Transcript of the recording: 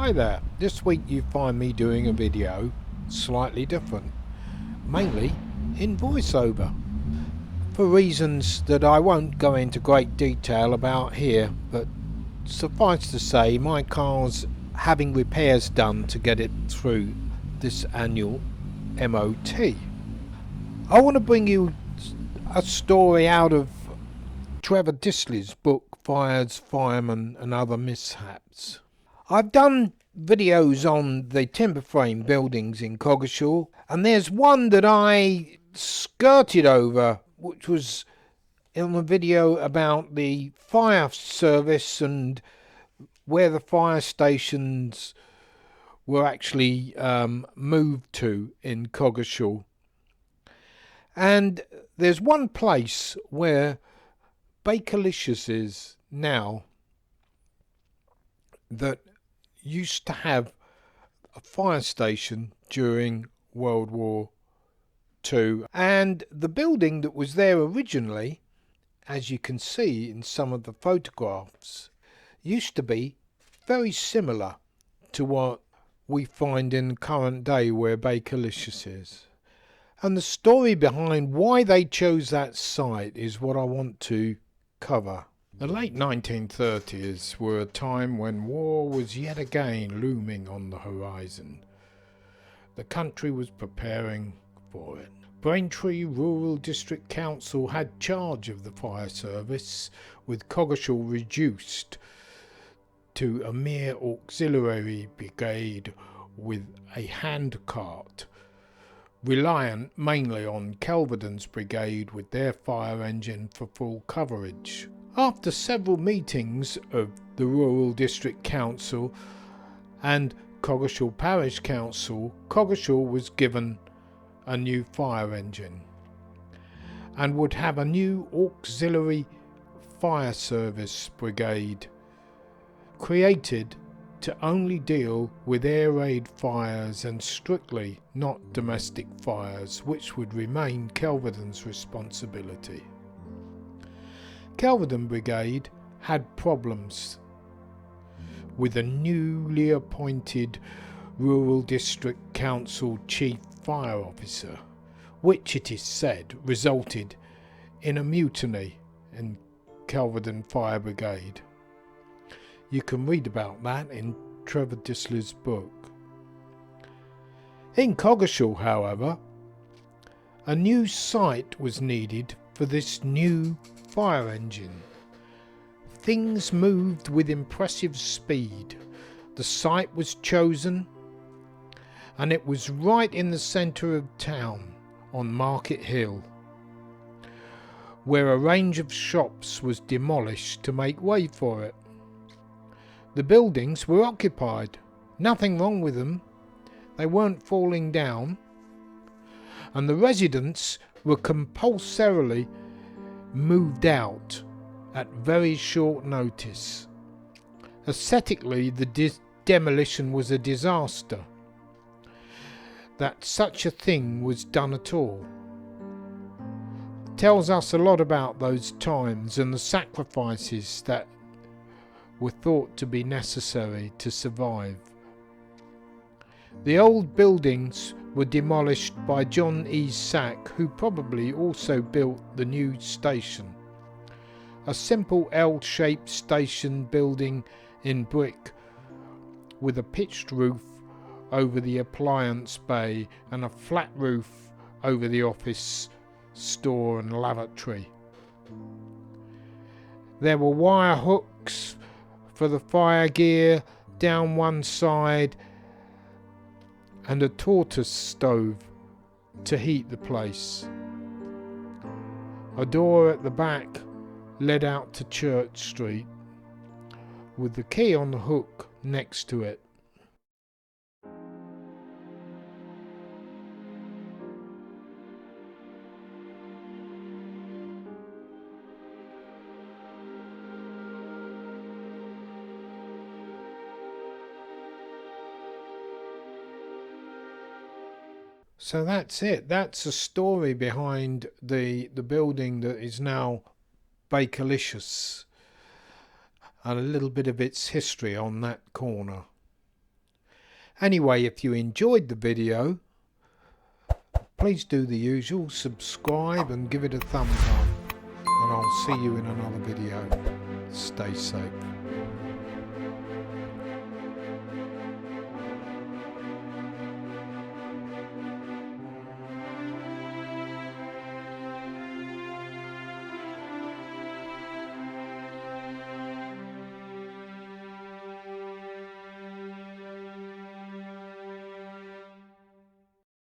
Hi there, this week you find me doing a video slightly different, mainly in voiceover, for reasons that I won't go into great detail about here, but suffice to say my car's having repairs done to get it through this annual MOT. I want to bring you a story out of Trevor Disley's book Fires, Firemen and Other Mishaps. I've done videos on the timber frame buildings in Coggeshall, and there's one that I skirted over, which was in a video about the fire service and where the fire stations were actually moved to in Coggeshall. And there's one place where Bakerlicious is now that used to have a fire station during World War II, and the building that was there originally, as you can see in some of the photographs, used to be very similar to what we find in current day where Bakerlicious is. And the story behind why they chose that site is what I want to cover. The late 1930s were a time when war was yet again looming on the horizon. The country was preparing for it. Braintree Rural District Council had charge of the fire service, with Coggeshall reduced to a mere auxiliary brigade with a handcart, reliant mainly on Kelvedon's brigade with their fire engine for full coverage. After several meetings of the Rural District Council and Coggeshall Parish Council, Coggeshall was given a new fire engine and would have a new auxiliary fire service brigade created to only deal with air raid fires and strictly not domestic fires, which would remain Kelvedon's responsibility. Kelvedon Brigade had problems with a newly appointed Rural District Council Chief Fire Officer, which it is said resulted in a mutiny in Kelvedon Fire Brigade. You can read about that in Trevor Disley's book. In Coggeshall, however, a new site was needed for this new fire engine. Things moved with impressive speed. The site was chosen, and it was right in the centre of town on Market Hill, where a range of shops was demolished to make way for it. The buildings were occupied, nothing wrong with them, they weren't falling down, and the residents were compulsorily moved out at very short notice. Aesthetically, the demolition was a disaster. That such a thing was done at all tells us a lot about those times and the sacrifices that were thought to be necessary to survive. The old buildings were demolished by John E. Sack, who probably also built the new station. A simple L-shaped station building in brick with a pitched roof over the appliance bay and a flat roof over the office, store and lavatory. There were wire hooks for the fire gear down one side and a tortoise stove to heat the place. A door at the back led out to Church Street, with the key on the hook next to it. So that's it. That's the story behind the building that is now Bakerlicious, and a little bit of its history on that corner. Anyway, if you enjoyed the video, please do the usual, subscribe and give it a thumbs up, and I'll see you in another video. Stay safe.